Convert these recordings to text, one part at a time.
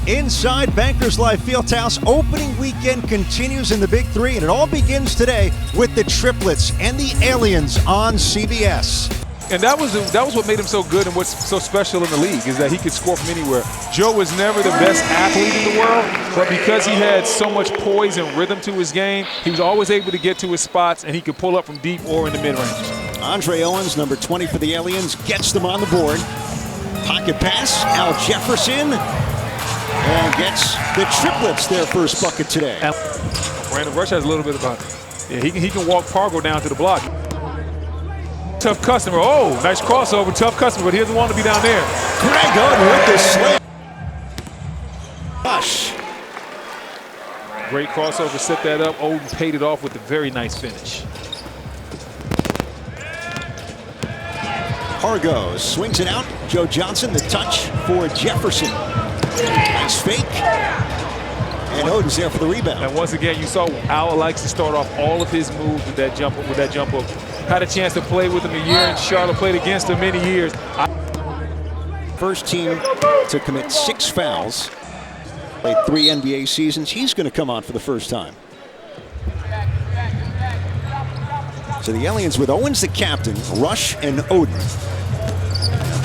Inside Bankers Life Fieldhouse, opening weekend continues in the Big Three, and it all begins today with the Triplets and the Aliens on CBS. And that was what made him so good and what's so special in the league is that he could score from anywhere. Joe was never the best athlete in the world, but because he had so much poise and rhythm to his game, he was always able to get to his spots, and he could pull up from deep or in the mid-range. Andre Owens, number 20 for the Aliens, gets them on the board. Pocket pass, Al Jefferson, and gets the Triplets their first bucket today. Brandon Rush has a little bit about it. Yeah, he can walk Pargo down to the block. Tough customer. Oh, nice crossover. Tough customer, but he doesn't want to be down there. Greg Oden with the slam. Rush. Great crossover, set that up. Oden paid it off with a very nice finish. Pargo swings it out. Joe Johnson, the touch for Jefferson. Nice fake. And Oden's there for the rebound. And once again, you saw Al likes to start off all of his moves with that jump hook. Had a chance to play with him a year in Charlotte, played against him many years. First team to commit 6 fouls. Played 3 NBA seasons. He's going to come on for the first time. So the Aliens with Owens the captain, Rush and Oden.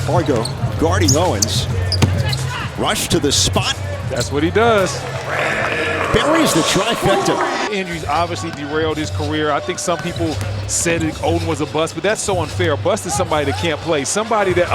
Pargo guarding Owens. Rush to the spot. That's what he does. Buries the trifecta. Injuries obviously derailed his career. I think some people said that Oden was a bust, but that's so unfair. A bust is somebody that can't play. Somebody that's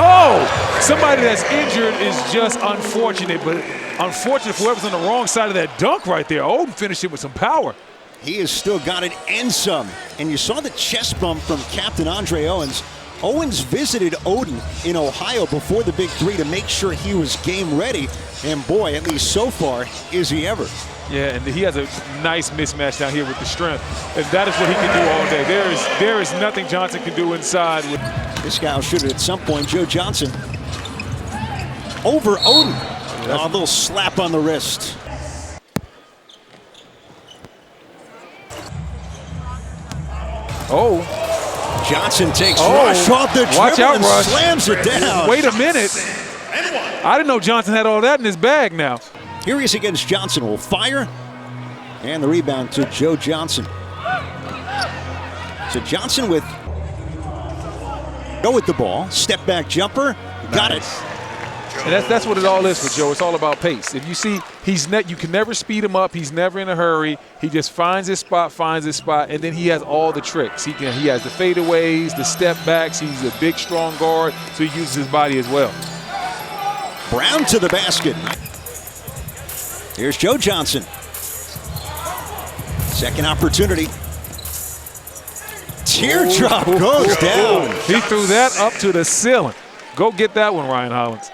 injured is just unfortunate, but unfortunate for whoever's on the wrong side of that dunk right there. Oden finished it with some power. He has still got it and some. And you saw the chest bump from Captain Andre Owens. Owens visited Oden in Ohio before the Big Three to make sure he was game ready. And boy, at least so far, is he ever. Yeah, and he has a nice mismatch down here with the strength. And that is what he can do all day. There is nothing Johnson can do inside. This guy will shoot it at some point. Joe Johnson over Oden. A little slap on the wrist. Oh. Johnson takes Rush off the watch dribble out, and Rush. slams it down. Wait a minute. I didn't know Johnson had all that in his bag now. Here he is against Johnson. Will fire. And the rebound to Joe Johnson. So Johnson with the ball. Step back jumper. Got it. And that's what it all is for Joe. It's all about pace. If you see, you can never speed him up. He's never in a hurry. He just finds his spot, and then he has all the tricks. He has the fadeaways, the step backs. He's a big, strong guard, so he uses his body as well. Brown to the basket. Here's Joe Johnson. Second opportunity. Teardrop goes down. He threw that up to the ceiling. Go get that one, Ryan Hollins.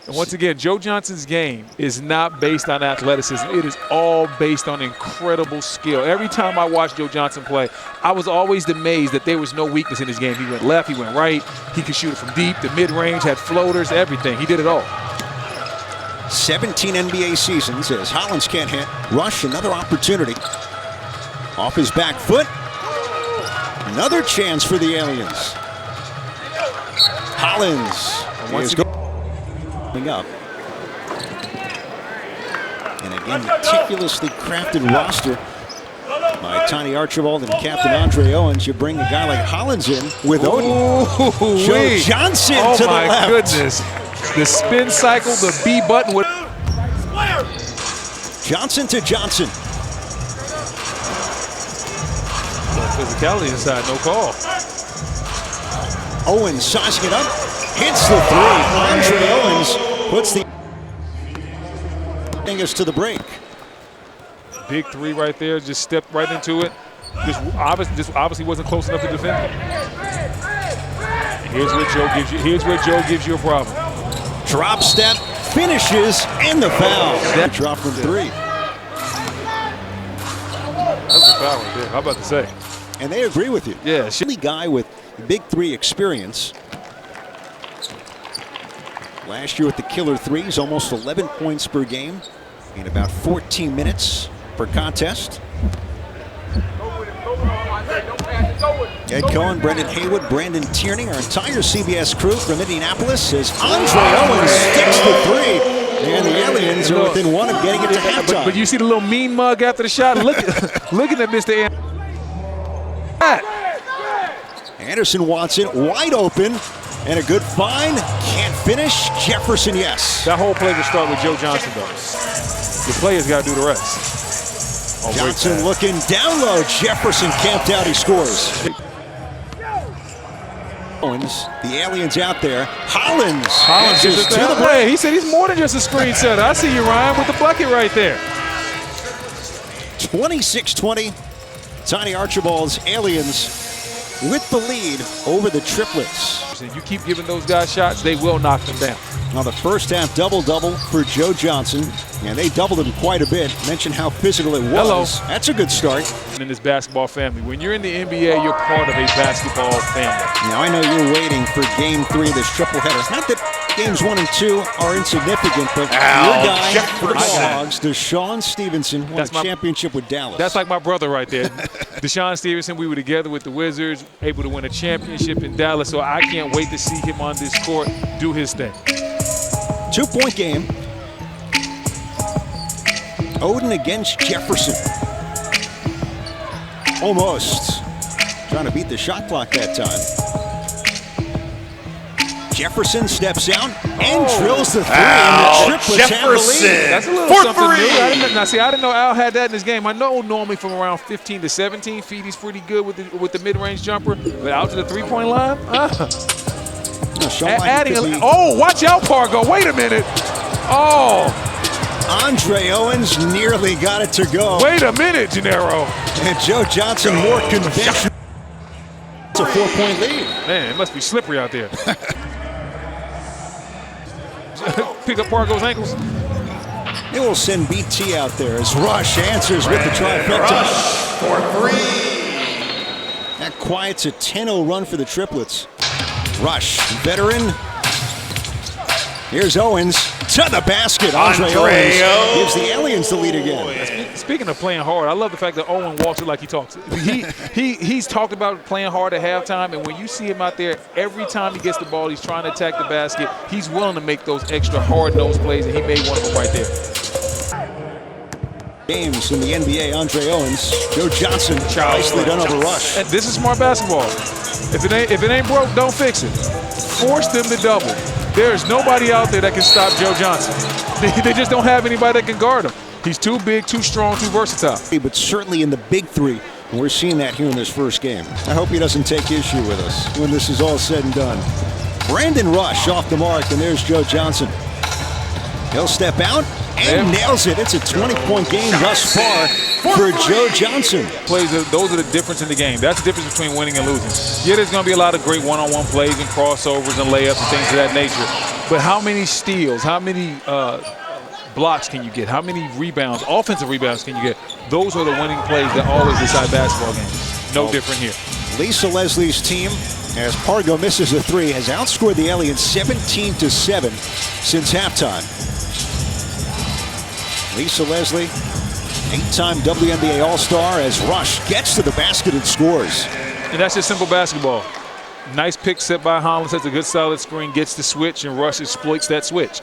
And once again, Joe Johnson's game is not based on athleticism. It is all based on incredible skill. Every time I watched Joe Johnson play, I was always amazed that there was no weakness in his game. He went left, he went right. He could shoot it from deep, the mid-range, had floaters, everything. He did it all. 17 NBA seasons as Hollins can't hit. Rush, another opportunity. Off his back foot. Another chance for the Aliens. Hollins is going up. And again, meticulously crafted roster by Tiny Archibald and Captain Andre Owens. You bring a guy like Hollins in with Oden. Joe Johnson to the left. Oh my goodness. The spin cycle, the B button. Johnson to Johnson. Physicality inside, no call. Owens sizing it up, hits the three. Andre Owens puts the us to the break. Big three right there, just stepped right into it. This obviously wasn't close enough to defend it. Here's where Joe gives you a problem. Drop step, finishes, and the foul. That drop from 3. That's a foul right there. How about to say? And they agree with you. Yeah. Only guy with Big Three experience. Last year with the killer threes, almost 11 points per game in about 14 minutes per contest. Ed Cohen, Brendan Haywood, Brandon Tierney, our entire CBS crew from Indianapolis, as Andre Owens sticks the 3. Aliens are within one of getting it to halftime. But you see the little mean mug after the shot? Looking at Mr. Anderson wants it wide open. And a good find. Can't finish. Jefferson, yes. That whole play will start with Joe Johnson, though. The players got to do the rest. Johnson looking down low. Jefferson camped out. He scores. Owens, the Aliens out there. Hollins just to the break. He said he's more than just a screen setter. I see you, Ryan, with the bucket right there. 26-20. Tiny Archibald's Aliens with the lead over the Triplets. You keep giving those guys shots, they will knock them down. Now the first half double-double for Joe Johnson, and they doubled him quite a bit. Mentioned how physical it was. Hello. That's a good start. In this basketball family, when you're in the NBA, you're part of a basketball family. Now I know you're waiting for Game 3 of this triple header. Not that Games 1 and 2 are insignificant, but your guy for the Hogs, Deshaun Stevenson, won a championship with Dallas. That's like my brother right there. Deshaun Stevenson, we were together with the Wizards, able to win a championship in Dallas, so I can't wait to see him on this court do his thing. 2-point game. Oden against Jefferson. Almost. Trying to beat the shot clock that time. Jefferson steps out and drills the three. And the Triplets have the lead. That's a little something new. I didn't know Al had that in his game. I know normally from around 15 to 17 feet, he's pretty good with the mid-range jumper. But out to the three-point line, watch out, Pargo. Wait a minute. Andre Owens nearly got it to go. Wait a minute, Gennaro. And Joe Johnson more conventional. It's a 4-point lead. Man, it must be slippery out there. Pick up Pargo's ankles. They will send BT out there as Rush answers with the trifecta. For three. That quiets a 10-0 run for the Triplets. Rush, veteran. Here's Owens to the basket. Andre Owens gives the Aliens the lead again. Speaking of playing hard, I love the fact that Owen walks it like he talks it. He's talked about playing hard at halftime, and when you see him out there, every time he gets the ball, he's trying to attack the basket. He's willing to make those extra hard-nosed plays, and he made one of them right there. Games in the NBA, Andre Owens, Joe Johnson, nicely done over Rush. And this is smart basketball. If it ain't broke, don't fix it. Force them to double. There's nobody out there that can stop Joe Johnson. They just don't have anybody that can guard him. He's too big, too strong, too versatile. But certainly in the big three, and we're seeing that here in this first game. I hope he doesn't take issue with us when this is all said and done. Brandon Rush off the mark, and there's Joe Johnson. He'll step out and nails it. It's a 20-point game thus far for Joe Johnson. Those are the difference in the game. That's the difference between winning and losing. Yeah, there's going to be a lot of great one-on-one plays and crossovers and layups and things of that nature. But how many steals, how many blocks can you get? How many rebounds, offensive rebounds can you get? Those are the winning plays that always decide basketball games. No different here. Lisa Leslie's team, as Pargo misses a three, has outscored the Aliens 17-7 since halftime. Lisa Leslie, 8-time WNBA All-Star, as Rush gets to the basket and scores. And that's just simple basketball. Nice pick set by Hollins, has a good solid screen, gets the switch, and Rush exploits that switch.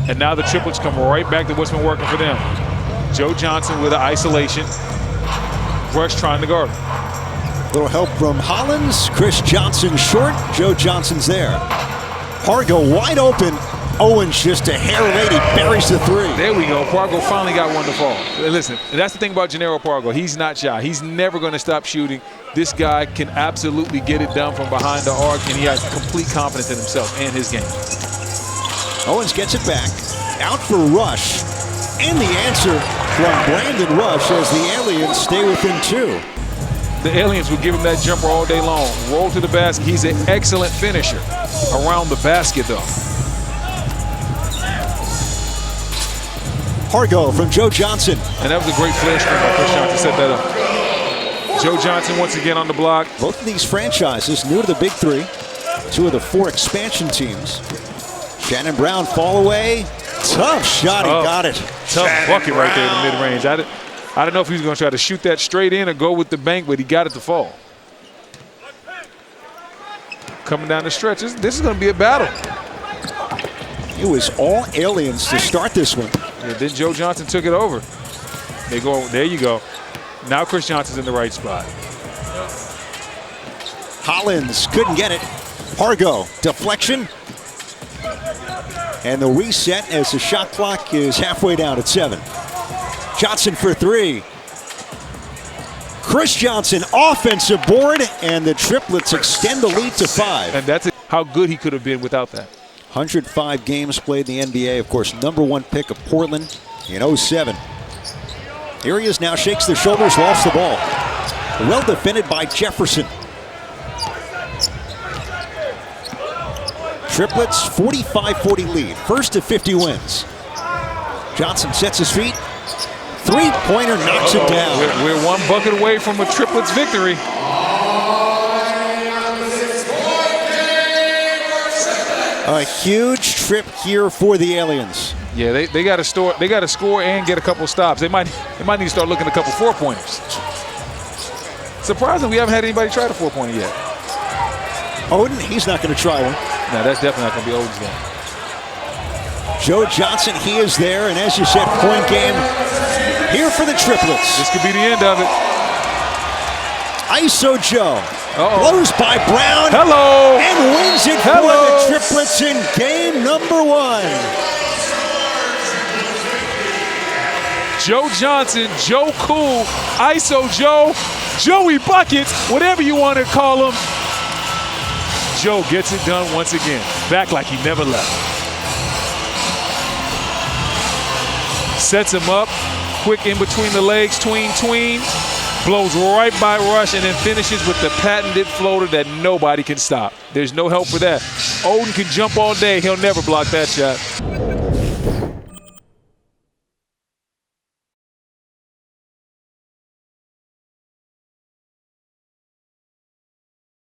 And now the Triplets come right back to what's been working for them. Joe Johnson with an isolation. Rush trying to guard him. Little help from Hollins. Chris Johnson short. Joe Johnson's there. Pargo wide open. Owens just a hair lady, buries the three. There we go. Pargo finally got one to fall. Listen, that's the thing about Gennaro Pargo. He's not shy. He's never going to stop shooting. This guy can absolutely get it done from behind the arc, and he has complete confidence in himself and his game. Owens gets it back. Out for Rush. And the answer from Brandon Rush as the Aliens stay within two. The Aliens will give him that jumper all day long. Roll to the basket. He's an excellent finisher. Around the basket, though. Pargo from Joe Johnson. And that was a great flash from Chris Johnson to set that up. Joe Johnson once again on the block. Both of these franchises new to the Big Three. Two of the four expansion teams. Shannon Brown fall away. Tough shot, he got it. Tough bucket right there in the mid-range. I don't know if he was going to try to shoot that straight in or go with the bank, but he got it to fall. Coming down the stretch, this is going to be a battle. It was all Aliens to start this one. Yeah, then Joe Johnson took it over. They go, there you go. Now Chris Johnson's in the right spot. Hollins couldn't get it. Pargo, deflection. And the reset as the shot clock is halfway down at 7. Johnson for 3. Chris Johnson, offensive board, and the Triplets extend the lead to 5. And that's how good he could have been without that. 105 games played in the NBA. Of course, #1 pick of Portland in 07. Here he is now, shakes the shoulders, lost the ball. Well defended by Jefferson. Triplets 45-40 lead. First to 50 wins. Johnson sets his feet. Three-pointer knocks it down. We're one bucket away from a Triplets victory. A huge trip here for the Aliens. Yeah, they got to score and get a couple stops. They might need to start looking at a couple 4-pointers. Surprisingly, we haven't had anybody try the 4-pointer yet. Oden, he's not going to try one. No, that's definitely not going to be Oden's game. Joe Johnson, he is there, and as you said, point game here for the Triplets. This could be the end of it. ISO Joe. Blows by Brown. Hello. And wins it for the Triplets in game #1. Joe Johnson, Joe Cool, ISO Joe, Joey Buckets, whatever you want to call him. Joe gets it done once again. Back like he never left. Sets him up. Quick in between the legs, tween. Blows right by Rush and then finishes with the patented floater that nobody can stop. There's no help for that. Oden can jump all day. He'll never block that shot.